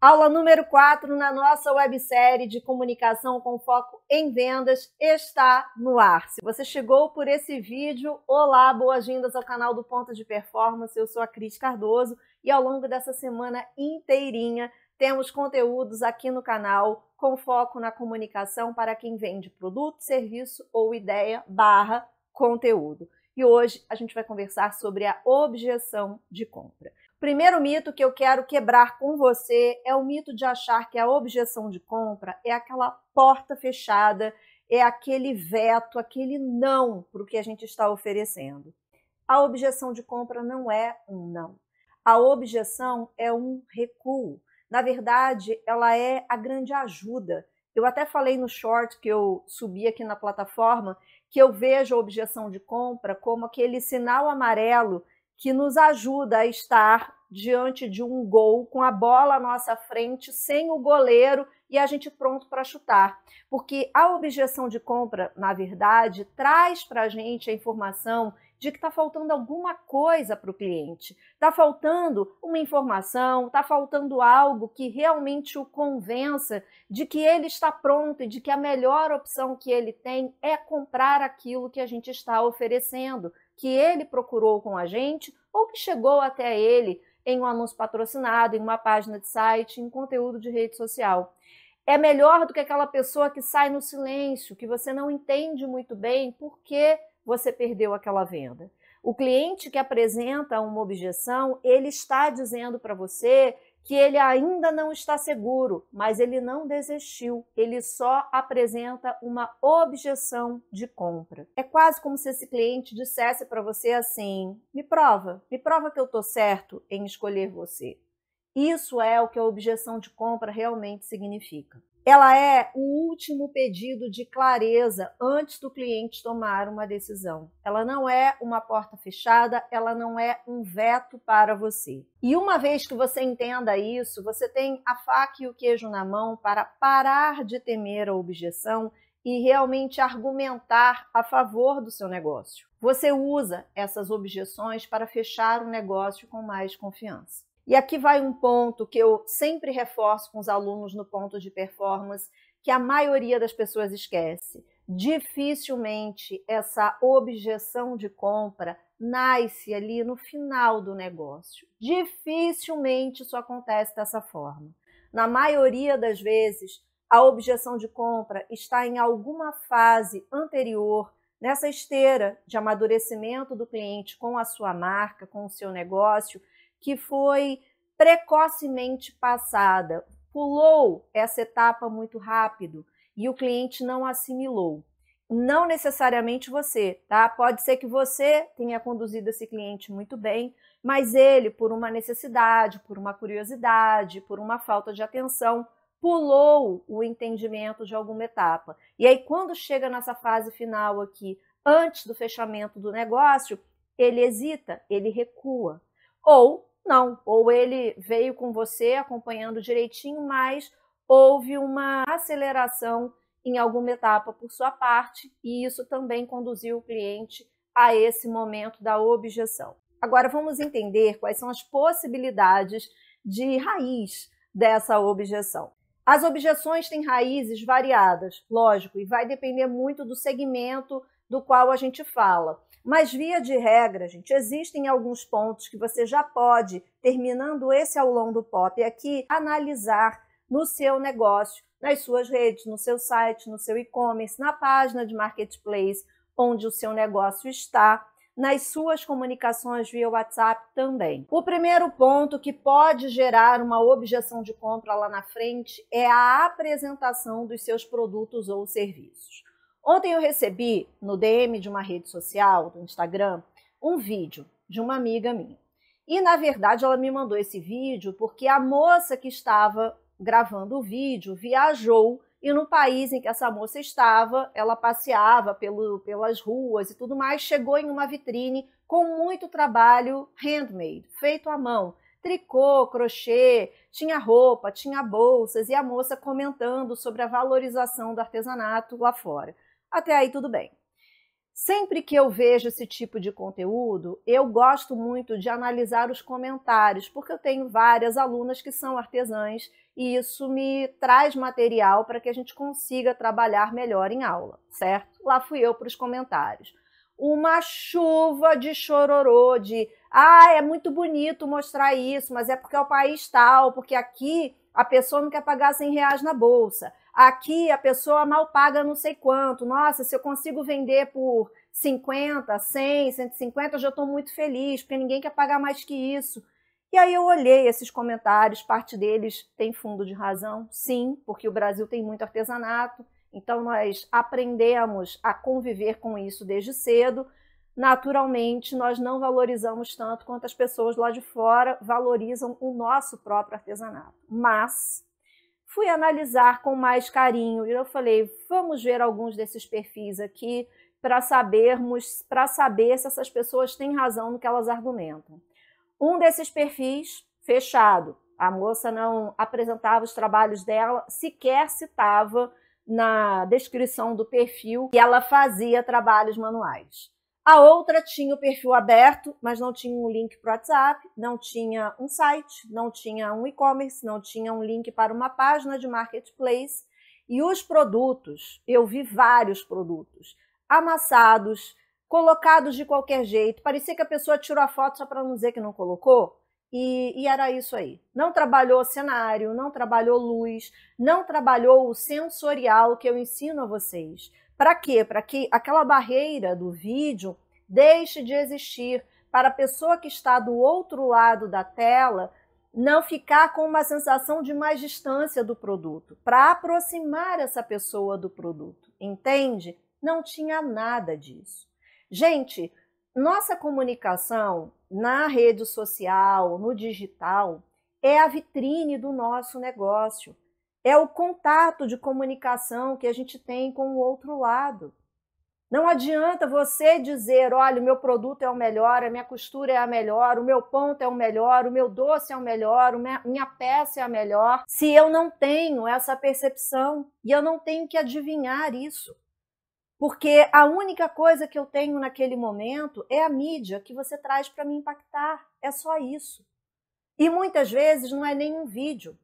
Aula número 4 na nossa websérie de comunicação com foco em vendas está no ar. Se você chegou por esse vídeo, olá, boas-vindas ao canal do Ponto de Performance. Eu sou a Cris Cardoso e ao longo dessa semana inteirinha temos conteúdos aqui no canal com foco na comunicação para quem vende produto, serviço ou ideia / conteúdo. E hoje a gente vai conversar sobre a objeção de compra. Primeiro mito que eu quero quebrar com você é o mito de achar que a objeção de compra é aquela porta fechada, é aquele veto, aquele não para o que a gente está oferecendo. A objeção de compra não é um não. A objeção é um recuo. Na verdade, ela é a grande ajuda. Eu até falei no short que eu subi aqui na plataforma que eu vejo a objeção de compra como aquele sinal amarelo que nos ajuda a estar diante de um gol com a bola à nossa frente, sem o goleiro e a gente pronto para chutar. Porque a objeção de compra, na verdade, traz para a gente a informação de que está faltando alguma coisa para o cliente. Está faltando uma informação, está faltando algo que realmente o convença de que ele está pronto e de que a melhor opção que ele tem é comprar aquilo que a gente está oferecendo, que ele procurou com a gente ou que chegou até ele em um anúncio patrocinado, em uma página de site, em conteúdo de rede social. É melhor do que aquela pessoa que sai no silêncio, que você não entende muito bem por que você perdeu aquela venda. O cliente que apresenta uma objeção, ele está dizendo para você que ele ainda não está seguro, mas ele não desistiu, ele só apresenta uma objeção de compra. É quase como se esse cliente dissesse para você assim: me prova que eu estou certo em escolher você. Isso é o que a objeção de compra realmente significa. Ela é o último pedido de clareza antes do cliente tomar uma decisão. Ela não é uma porta fechada, ela não é um veto para você. E uma vez que você entenda isso, você tem a faca e o queijo na mão para parar de temer a objeção e realmente argumentar a favor do seu negócio. Você usa essas objeções para fechar o negócio com mais confiança. E aqui vai um ponto que eu sempre reforço com os alunos no ponto de performance, que a maioria das pessoas esquece. Dificilmente essa objeção de compra nasce ali no final do negócio. Dificilmente isso acontece dessa forma. Na maioria das vezes, a objeção de compra está em alguma fase anterior, nessa esteira de amadurecimento do cliente com a sua marca, com o seu negócio, que foi precocemente passada, pulou essa etapa muito rápido e o cliente não assimilou. Não necessariamente você, tá? Pode ser que você tenha conduzido esse cliente muito bem, mas ele, por uma necessidade, por uma curiosidade, por uma falta de atenção, pulou o entendimento de alguma etapa. E aí, quando chega nessa fase final aqui, antes do fechamento do negócio, ele hesita, ele recua. Ou ele veio com você acompanhando direitinho, mas houve uma aceleração em alguma etapa por sua parte e isso também conduziu o cliente a esse momento da objeção. Agora vamos entender quais são as possibilidades de raiz dessa objeção. As objeções têm raízes variadas, lógico, e vai depender muito do segmento do qual a gente fala. Mas, via de regra, gente, existem alguns pontos que você já pode, terminando esse aulão do POP aqui, analisar no seu negócio, nas suas redes, no seu site, no seu e-commerce, na página de marketplace onde o seu negócio está, nas suas comunicações via WhatsApp também. O primeiro ponto que pode gerar uma objeção de compra lá na frente é a apresentação dos seus produtos ou serviços. Ontem eu recebi no DM de uma rede social, do Instagram, um vídeo de uma amiga minha. E, na verdade, ela me mandou esse vídeo porque a moça que estava gravando o vídeo viajou e no país em que essa moça estava, ela passeava pelas ruas e tudo mais, chegou em uma vitrine com muito trabalho handmade, feito à mão. Tricô, crochê, tinha roupa, tinha bolsas e a moça comentando sobre a valorização do artesanato lá fora. Até aí tudo bem. Sempre que eu vejo esse tipo de conteúdo, eu gosto muito de analisar os comentários, porque eu tenho várias alunas que são artesãs e isso me traz material para que a gente consiga trabalhar melhor em aula, certo? Lá fui eu para os comentários. Uma chuva de chororô, de é muito bonito mostrar isso, mas é porque é o país tal, porque aqui a pessoa não quer pagar R$ 100 na bolsa. Aqui a pessoa mal paga não sei quanto. Nossa, se eu consigo vender por 50, 100, 150, eu já estou muito feliz, porque ninguém quer pagar mais que isso. E aí eu olhei esses comentários, parte deles tem fundo de razão, sim, porque o Brasil tem muito artesanato, então nós aprendemos a conviver com isso desde cedo. Naturalmente, nós não valorizamos tanto quanto as pessoas lá de fora valorizam o nosso próprio artesanato. Mas fui analisar com mais carinho e eu falei, vamos ver alguns desses perfis aqui para saber se essas pessoas têm razão no que elas argumentam. Um desses perfis, fechado, a moça não apresentava os trabalhos dela, sequer citava na descrição do perfil que ela fazia trabalhos manuais. A outra tinha o perfil aberto, mas não tinha um link para o WhatsApp, não tinha um site, não tinha um e-commerce, não tinha um link para uma página de marketplace. E os produtos, eu vi vários produtos, amassados, colocados de qualquer jeito. Parecia que a pessoa tirou a foto só para não dizer que não colocou. E era isso aí. Não trabalhou cenário, não trabalhou luz, não trabalhou o sensorial que eu ensino a vocês. Para quê? Para que aquela barreira do vídeo deixe de existir, para a pessoa que está do outro lado da tela não ficar com uma sensação de mais distância do produto, para aproximar essa pessoa do produto, entende? Não tinha nada disso. Gente, nossa comunicação na rede social, no digital, é a vitrine do nosso negócio. É o contato de comunicação que a gente tem com o outro lado. Não adianta você dizer, olha, o meu produto é o melhor, a minha costura é a melhor, o meu ponto é o melhor, o meu doce é o melhor, minha peça é a melhor, se eu não tenho essa percepção e eu não tenho que adivinhar isso. Porque a única coisa que eu tenho naquele momento é a mídia que você traz para me impactar. É só isso. E muitas vezes não é nenhum vídeo.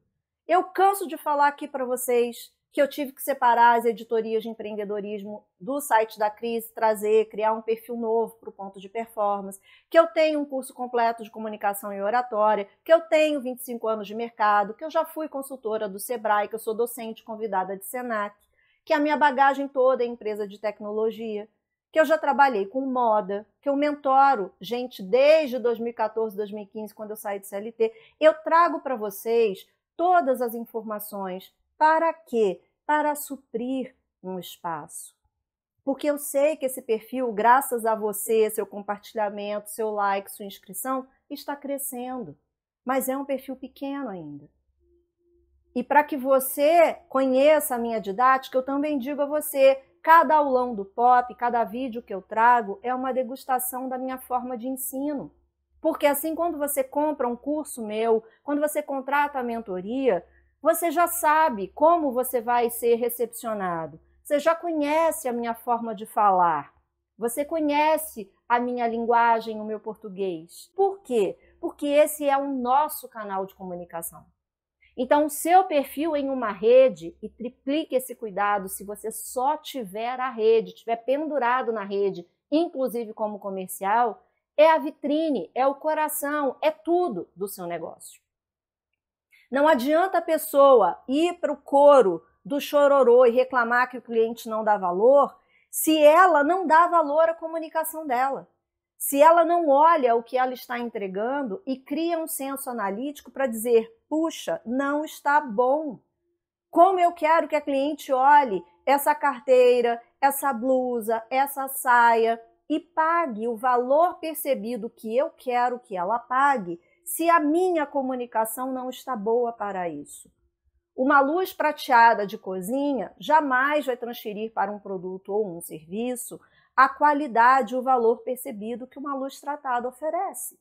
Eu canso de falar aqui para vocês que eu tive que separar as editorias de empreendedorismo do site da Cris, criar um perfil novo para o ponto de performance, que eu tenho um curso completo de comunicação e oratória, que eu tenho 25 anos de mercado, que eu já fui consultora do Sebrae, que eu sou docente convidada de Senac, que a minha bagagem toda é empresa de tecnologia, que eu já trabalhei com moda, que eu mentoro gente desde 2014, 2015, quando eu saí de CLT. Eu trago para vocês todas as informações. Para quê? Para suprir um espaço. Porque eu sei que esse perfil, graças a você, seu compartilhamento, seu like, sua inscrição, está crescendo. Mas é um perfil pequeno ainda. E para que você conheça a minha didática, eu também digo a você, cada aulão do POP, cada vídeo que eu trago é uma degustação da minha forma de ensino. Porque assim, quando você compra um curso meu, quando você contrata a mentoria, você já sabe como você vai ser recepcionado. Você já conhece a minha forma de falar. Você conhece a minha linguagem, o meu português. Por quê? Porque esse é o nosso canal de comunicação. Então, o seu perfil em uma rede, e triplique esse cuidado se você só tiver a rede, tiver pendurado na rede, inclusive como comercial, é a vitrine, é o coração, é tudo do seu negócio. Não adianta a pessoa ir para o coro do chororô e reclamar que o cliente não dá valor, se ela não dá valor à comunicação dela. Se ela não olha o que ela está entregando e cria um senso analítico para dizer, puxa, não está bom. Como eu quero que a cliente olhe essa carteira, essa blusa, essa saia e pague o valor percebido que eu quero que ela pague, se a minha comunicação não está boa para isso. Uma luz prateada de cozinha jamais vai transferir para um produto ou um serviço a qualidade e o valor percebido que uma luz tratada oferece.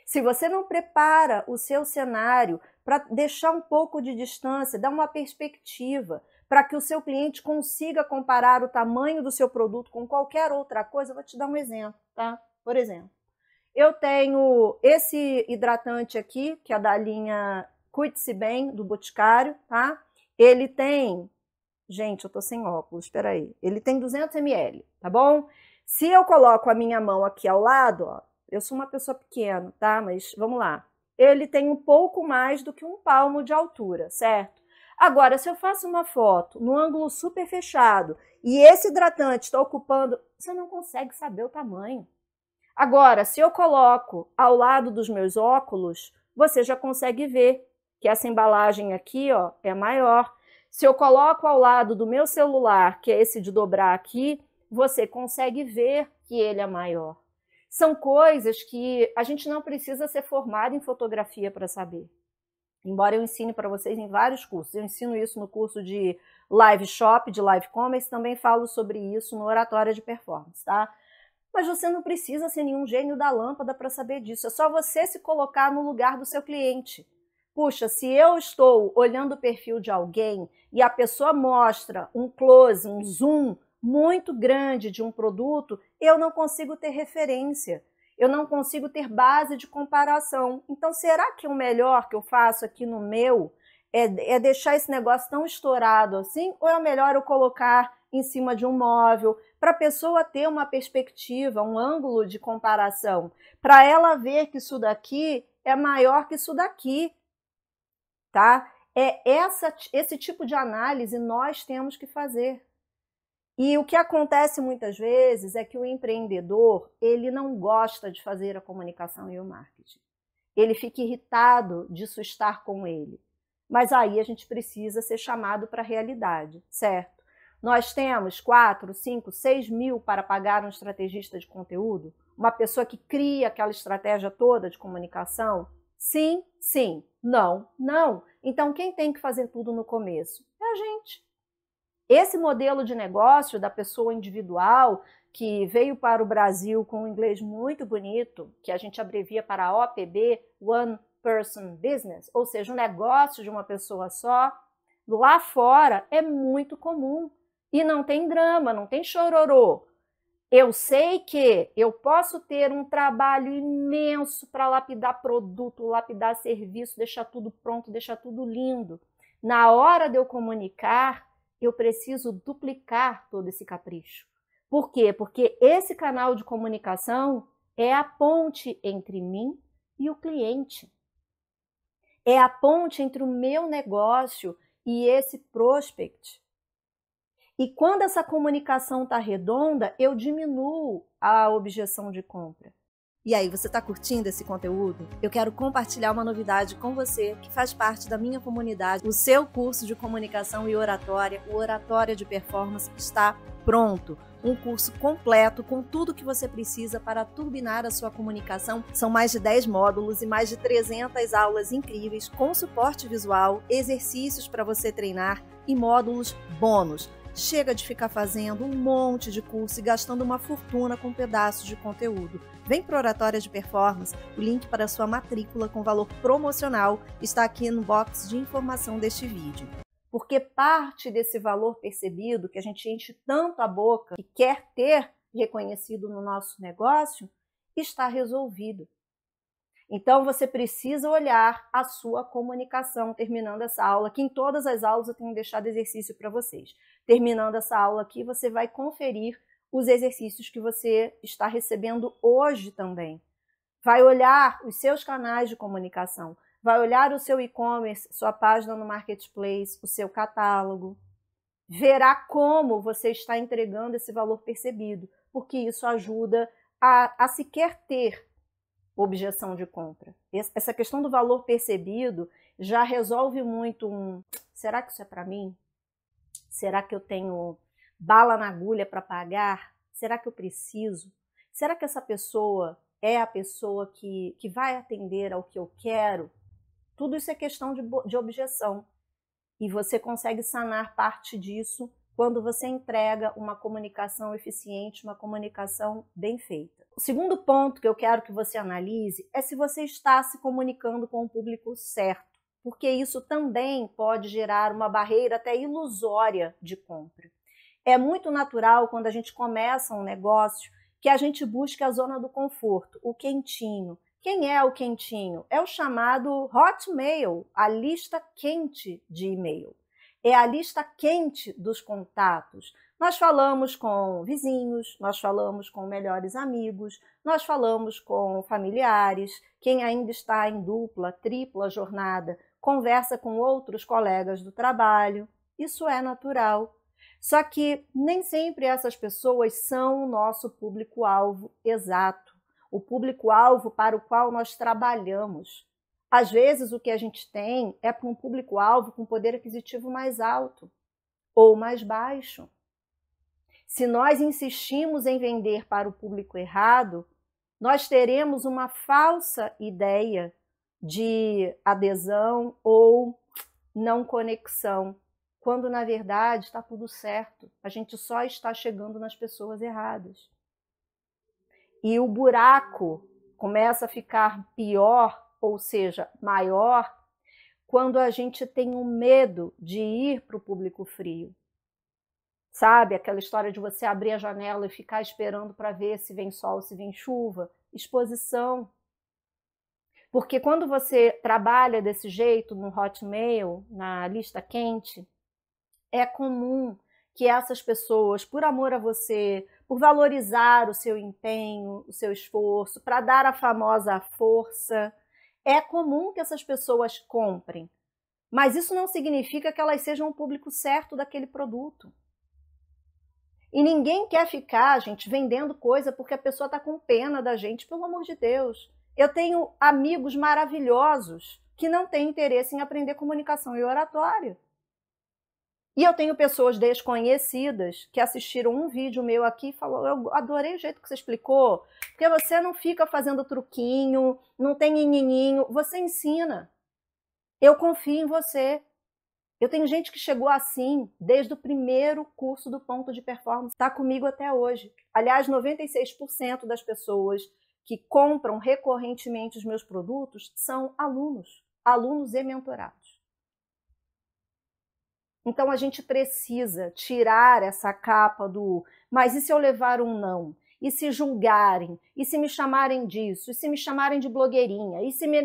Se você não prepara o seu cenário para deixar um pouco de distância, dar uma perspectiva, para que o seu cliente consiga comparar o tamanho do seu produto com qualquer outra coisa. Eu vou te dar um exemplo, tá? Por exemplo, eu tenho esse hidratante aqui, que é da linha Cuide-se Bem, do Boticário, tá? Ele tem... Gente, eu tô sem óculos, espera aí. Ele tem 200 ml, tá bom? Se eu coloco a minha mão aqui ao lado, ó, eu sou uma pessoa pequena, tá? Mas vamos lá. Ele tem um pouco mais do que um palmo de altura, certo? Agora, se eu faço uma foto no ângulo super fechado e esse hidratante está ocupando, você não consegue saber o tamanho. Agora, se eu coloco ao lado dos meus óculos, você já consegue ver que essa embalagem aqui, ó, é maior. Se eu coloco ao lado do meu celular, que é esse de dobrar aqui, você consegue ver que ele é maior. São coisas que a gente não precisa ser formado em fotografia para saber. Embora eu ensine para vocês em vários cursos. Eu ensino isso no curso de Live Shop, de Live Commerce, também falo sobre isso no Oratória de Performance, tá? Mas você não precisa ser nenhum gênio da lâmpada para saber disso. É só você se colocar no lugar do seu cliente. Puxa, se eu estou olhando o perfil de alguém e a pessoa mostra um close, um zoom muito grande de um produto, eu não consigo ter referência. Eu não consigo ter base de comparação. Então, será que o melhor que eu faço aqui no meu é deixar esse negócio tão estourado assim? Ou é melhor eu colocar em cima de um móvel para a pessoa ter uma perspectiva, um ângulo de comparação, para ela ver que isso daqui é maior que isso daqui, tá? É esse tipo de análise nós temos que fazer. E o que acontece muitas vezes é que o empreendedor, ele não gosta de fazer a comunicação e o marketing. Ele fica irritado disso estar com ele. Mas aí a gente precisa ser chamado para a realidade, certo? Nós temos 4, 5, 6 mil para pagar um estrategista de conteúdo? Uma pessoa que cria aquela estratégia toda de comunicação? Sim, sim. Não, não. Então quem tem que fazer tudo no começo? É a gente. Esse modelo de negócio da pessoa individual, que veio para o Brasil com um inglês muito bonito, que a gente abrevia para OPB, One Person Business, ou seja, um negócio de uma pessoa só, lá fora é muito comum. E não tem drama, não tem chororô. Eu sei que eu posso ter um trabalho imenso para lapidar produto, lapidar serviço, deixar tudo pronto, deixar tudo lindo. Na hora de eu comunicar, eu preciso duplicar todo esse capricho. Por quê? Porque esse canal de comunicação é a ponte entre mim e o cliente. É a ponte entre o meu negócio e esse prospect. E quando essa comunicação está redonda, eu diminuo a objeção de compra. E aí, você está curtindo esse conteúdo? Eu quero compartilhar uma novidade com você que faz parte da minha comunidade. O seu curso de comunicação e oratória, o Oratória de Performance, está pronto. Um curso completo com tudo que você precisa para turbinar a sua comunicação. São mais de 10 módulos e mais de 300 aulas incríveis com suporte visual, exercícios para você treinar e módulos bônus. Chega de ficar fazendo um monte de curso e gastando uma fortuna com pedaços de conteúdo. Vem para a Oratória de Performance, o link para a sua matrícula com valor promocional está aqui no box de informação deste vídeo. Porque parte desse valor percebido, que a gente enche tanto a boca, que quer ter reconhecido no nosso negócio, está resolvido. Então, você precisa olhar a sua comunicação terminando essa aula, que em todas as aulas eu tenho deixado exercício para vocês. Terminando essa aula aqui, você vai conferir os exercícios que você está recebendo hoje também. Vai olhar os seus canais de comunicação, vai olhar o seu e-commerce, sua página no Marketplace, o seu catálogo. Verá como você está entregando esse valor percebido, porque isso ajuda a sequer ter objeção de compra. Essa questão do valor percebido já resolve muito será que isso é para mim? Será que eu tenho bala na agulha para pagar? Será que eu preciso? Será que essa pessoa é a pessoa que vai atender ao que eu quero? Tudo isso é questão de objeção. E você consegue sanar parte disso quando você entrega uma comunicação eficiente, uma comunicação bem feita. O segundo ponto que eu quero que você analise é se você está se comunicando com o público certo. porque isso também pode gerar uma barreira até ilusória de compra. É muito natural quando a gente começa um negócio que a gente busque a zona do conforto, o quentinho. Quem é o quentinho? É o chamado Hotmail, a lista quente de e-mail. É a lista quente dos contatos. Nós falamos com vizinhos, nós falamos com melhores amigos, nós falamos com familiares, quem ainda está em dupla, tripla jornada, conversa com outros colegas do trabalho. Isso é natural. Só que nem sempre essas pessoas são o nosso público-alvo exato, o público-alvo para o qual nós trabalhamos. Às vezes o que a gente tem é para um público-alvo com poder aquisitivo mais alto ou mais baixo. Se nós insistimos em vender para o público errado, nós teremos uma falsa ideia de adesão ou não conexão, quando na verdade está tudo certo, a gente só está chegando nas pessoas erradas. E o buraco começa a ficar pior, ou seja, maior, quando a gente tem um medo de ir para o público frio. Sabe, aquela história de você abrir a janela e ficar esperando para ver se vem sol, se vem chuva? Exposição. Porque quando você trabalha desse jeito no Hotmail, na lista quente, é comum que essas pessoas, por amor a você, por valorizar o seu empenho, o seu esforço, para dar a famosa força, é comum que essas pessoas comprem. Mas isso não significa que elas sejam o público certo daquele produto. E ninguém quer ficar, gente, vendendo coisa porque a pessoa está com pena da gente, pelo amor de Deus. Eu tenho amigos maravilhosos que não têm interesse em aprender comunicação e oratória. E eu tenho pessoas desconhecidas que assistiram um vídeo meu aqui e falaram: eu adorei o jeito que você explicou, porque você não fica fazendo truquinho, não tem nhenhenhinho, você ensina. Eu confio em você. Eu tenho gente que chegou assim desde o primeiro curso do Ponto de Performance, está comigo até hoje. Aliás, 96% das pessoas que compram recorrentemente os meus produtos são alunos e mentorados. Então a gente precisa tirar essa capa do mas e se eu levar um não? E se julgarem? E se me chamarem disso? E se me chamarem de blogueirinha? E se me...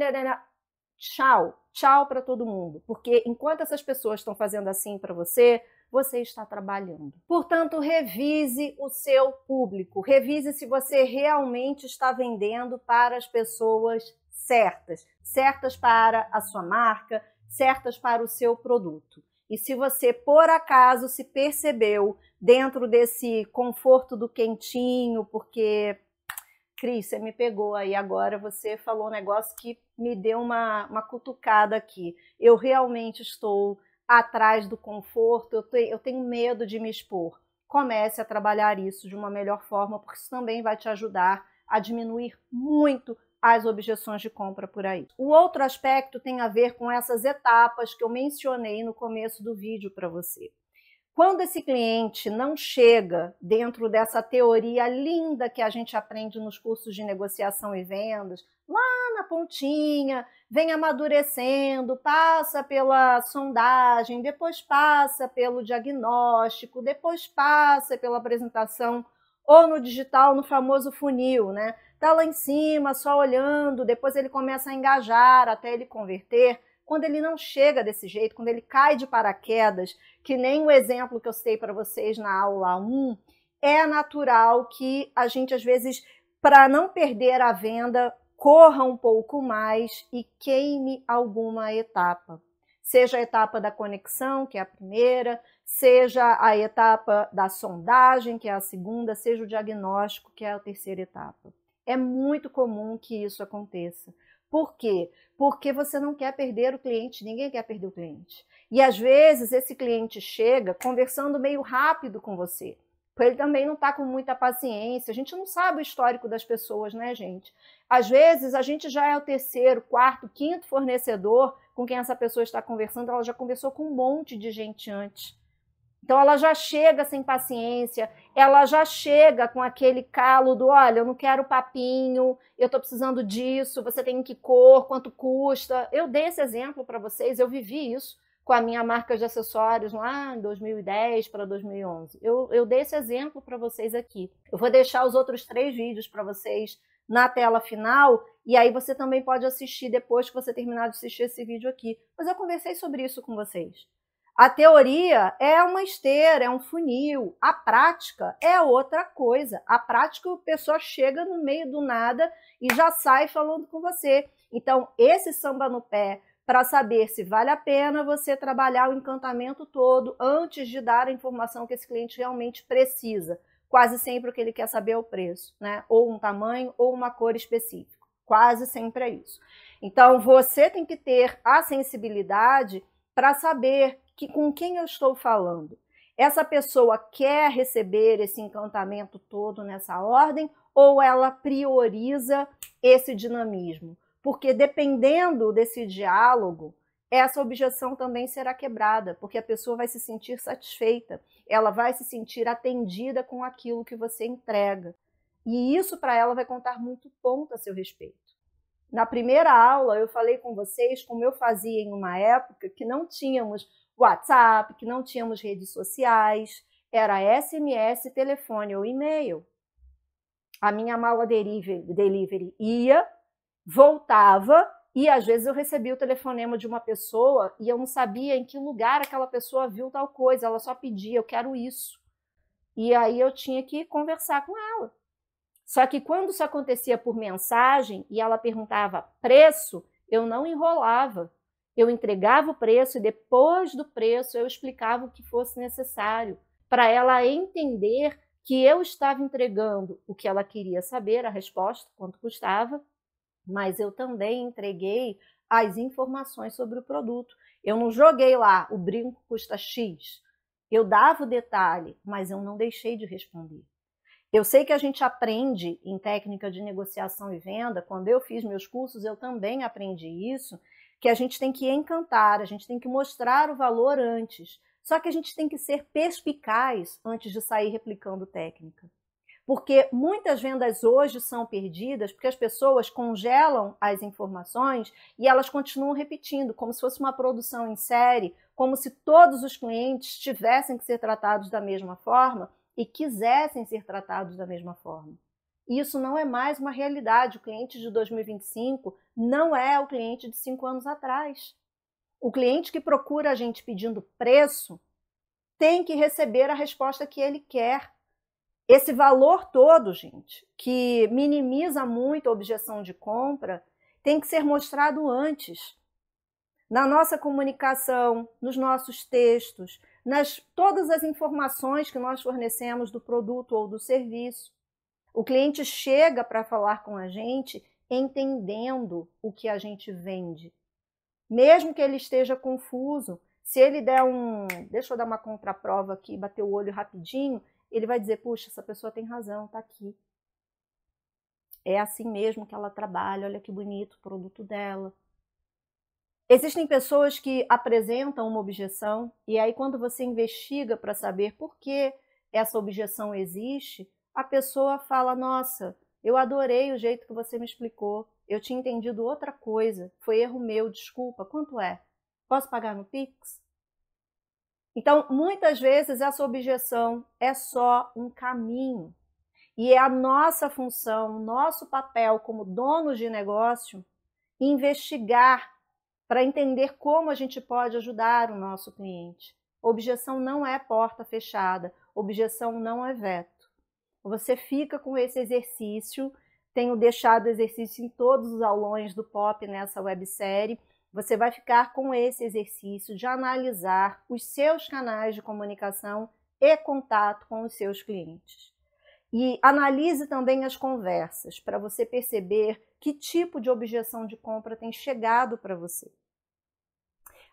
Tchau, tchau para todo mundo, porque enquanto essas pessoas estão fazendo assim para você, você está trabalhando. Portanto, revise o seu público, revise se você realmente está vendendo para as pessoas certas, certas para a sua marca, certas para o seu produto. E se você, por acaso, se percebeu dentro desse conforto do quentinho, porque... Cris, você me pegou aí agora, você falou um negócio que me deu uma cutucada aqui. Eu realmente estou atrás do conforto, eu tenho medo de me expor. Comece a trabalhar isso de uma melhor forma, porque isso também vai te ajudar a diminuir muito as objeções de compra por aí. O outro aspecto tem a ver com essas etapas que eu mencionei no começo do vídeo para você. Quando esse cliente não chega dentro dessa teoria linda que a gente aprende nos cursos de negociação e vendas, lá na pontinha, vem amadurecendo, passa pela sondagem, depois passa pelo diagnóstico, depois passa pela apresentação, ou no digital, no famoso funil, né? Tá lá em cima, só olhando, depois ele começa a engajar até ele converter. Quando ele não chega desse jeito, quando ele cai de paraquedas, que nem o exemplo que eu citei para vocês na aula 1, é natural que a gente, às vezes, para não perder a venda, corra um pouco mais e queime alguma etapa. Seja a etapa da conexão, que é a primeira, seja a etapa da sondagem, que é a segunda, seja o diagnóstico, que é a terceira etapa. É muito comum que isso aconteça. Por quê? Porque você não quer perder o cliente, ninguém quer perder o cliente. E às vezes esse cliente chega conversando meio rápido com você, porque ele também não está com muita paciência. A gente não sabe o histórico das pessoas, né, gente? Às vezes a gente já é o terceiro, quarto, quinto fornecedor com quem essa pessoa está conversando, ela já conversou com um monte de gente antes. Então ela já chega sem paciência, ela já chega com aquele calo do, olha, eu não quero papinho, eu estou precisando disso, você tem que cor, quanto custa. Eu dei esse exemplo para vocês, eu vivi isso com a minha marca de acessórios lá em 2010 para 2011. Eu dei esse exemplo para vocês aqui. Eu vou deixar os outros 3 vídeos para vocês na tela final, e aí você também pode assistir depois que você terminar de assistir esse vídeo aqui. Mas eu conversei sobre isso com vocês. A teoria é uma esteira, é um funil. A prática é outra coisa. A prática, a pessoa chega no meio do nada e já sai falando com você. Então, esse samba no pé, para saber se vale a pena você trabalhar o encantamento todo antes de dar a informação que esse cliente realmente precisa. Quase sempre o que ele quer saber é o preço, né? Ou um tamanho ou uma cor específica. Quase sempre é isso. Então, você tem que ter a sensibilidade para saber com quem eu estou falando. Essa pessoa quer receber esse encantamento todo nessa ordem ou ela prioriza esse dinamismo? Porque dependendo desse diálogo, essa objeção também será quebrada, porque a pessoa vai se sentir satisfeita, ela vai se sentir atendida com aquilo que você entrega. E isso para ela vai contar muito ponto a seu respeito. Na primeira aula eu falei com vocês como eu fazia em uma época que não tínhamos WhatsApp, que não tínhamos redes sociais, era SMS, telefone ou e-mail. A minha mala delivery ia, voltava e às vezes eu recebia o telefonema de uma pessoa e eu não sabia em que lugar aquela pessoa viu tal coisa, ela só pedia, eu quero isso. E aí eu tinha que conversar com ela. Só que quando isso acontecia por mensagem e ela perguntava preço, eu não enrolava. Eu entregava o preço e depois do preço eu explicava o que fosse necessário para ela entender que eu estava entregando o que ela queria saber, a resposta, quanto custava, mas eu também entreguei as informações sobre o produto. Eu não joguei lá, o brinco custa X. Eu dava o detalhe, mas eu não deixei de responder. Eu sei que a gente aprende em técnica de negociação e venda, quando eu fiz meus cursos eu também aprendi isso, que a gente tem que encantar, a gente tem que mostrar o valor antes. Só que a gente tem que ser perspicaz antes de sair replicando técnica. Porque muitas vendas hoje são perdidas porque as pessoas congelam as informações e elas continuam repetindo, como se fosse uma produção em série, como se todos os clientes tivessem que ser tratados da mesma forma e quisessem ser tratados da mesma forma. Isso não é mais uma realidade. O cliente de 2025 não é o cliente de 5 anos atrás. O cliente que procura a gente pedindo preço tem que receber a resposta que ele quer. Esse valor todo, gente, que minimiza muito a objeção de compra, tem que ser mostrado antes. Na nossa comunicação, nos nossos textos, todas as informações que nós fornecemos do produto ou do serviço. O cliente chega para falar com a gente entendendo o que a gente vende. Mesmo que ele esteja confuso, se ele der deixa eu dar uma contraprova aqui, bater o olho rapidinho, ele vai dizer, puxa, essa pessoa tem razão, tá aqui. É assim mesmo que ela trabalha, olha que bonito o produto dela. Existem pessoas que apresentam uma objeção e aí quando você investiga para saber por que essa objeção existe, a pessoa fala, nossa, eu adorei o jeito que você me explicou, eu tinha entendido outra coisa, foi erro meu, desculpa, quanto é? Posso pagar no Pix? Então, muitas vezes essa objeção é só um caminho e é a nossa função, nosso papel como donos de negócio, investigar para entender como a gente pode ajudar o nosso cliente. Objeção não é porta fechada, objeção não é veto. Você fica com esse exercício, tenho deixado o exercício em todos os aulões do POP nessa websérie, você vai ficar com esse exercício de analisar os seus canais de comunicação e contato com os seus clientes. E analise também as conversas, para você perceber que tipo de objeção de compra tem chegado para você.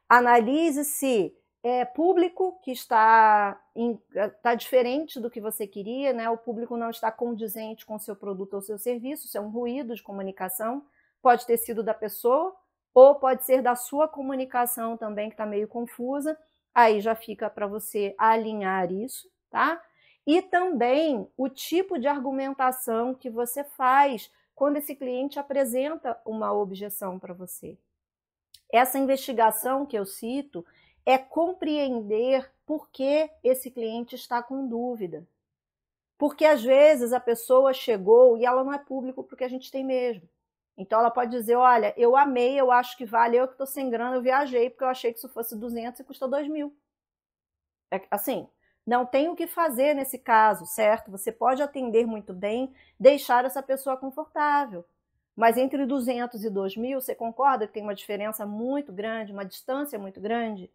Analise se é público que está diferente do que você queria, né? O público não está condizente com o seu produto ou seu serviço, isso é um ruído de comunicação, pode ter sido da pessoa ou pode ser da sua comunicação também, que está meio confusa, Aí já fica para você alinhar isso, tá? E também o tipo de argumentação que você faz quando esse cliente apresenta uma objeção para você. Essa investigação que eu cito é compreender por que esse cliente está com dúvida. Porque às vezes a pessoa chegou e ela não é público porque a gente tem mesmo. Então ela pode dizer, olha, eu amei, eu acho que vale, eu que estou sem grana, eu viajei porque eu achei que isso fosse 200 e custou 2.000. Assim, não tem o que fazer nesse caso, certo? Você pode atender muito bem, deixar essa pessoa confortável. Mas entre 200 e 2.000, você concorda que tem uma diferença muito grande, uma distância muito grande?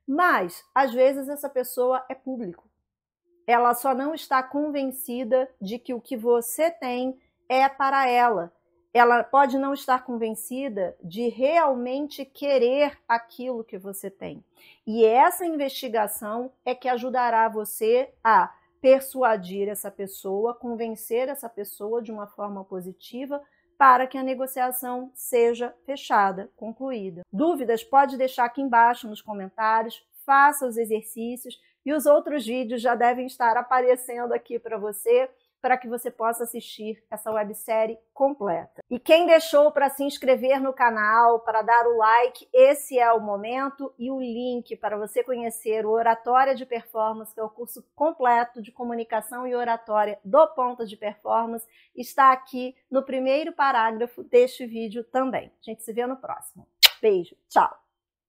Mas, às vezes, essa pessoa é público. Ela só não está convencida de que o que você tem é para ela. Ela pode não estar convencida de realmente querer aquilo que você tem. E essa investigação é que ajudará você a persuadir essa pessoa, convencer essa pessoa de uma forma positiva para que a negociação seja fechada, concluída. Dúvidas? Pode deixar aqui embaixo nos comentários, faça os exercícios e os outros vídeos já devem estar aparecendo aqui para que você possa assistir essa websérie completa. E quem deixou para se inscrever no canal, para dar o like, esse é o momento, e o link para você conhecer o Oratória de Performance, que é o curso completo de comunicação e oratória do Ponta de Performance, está aqui no primeiro parágrafo deste vídeo também. A gente se vê no próximo. Beijo, tchau!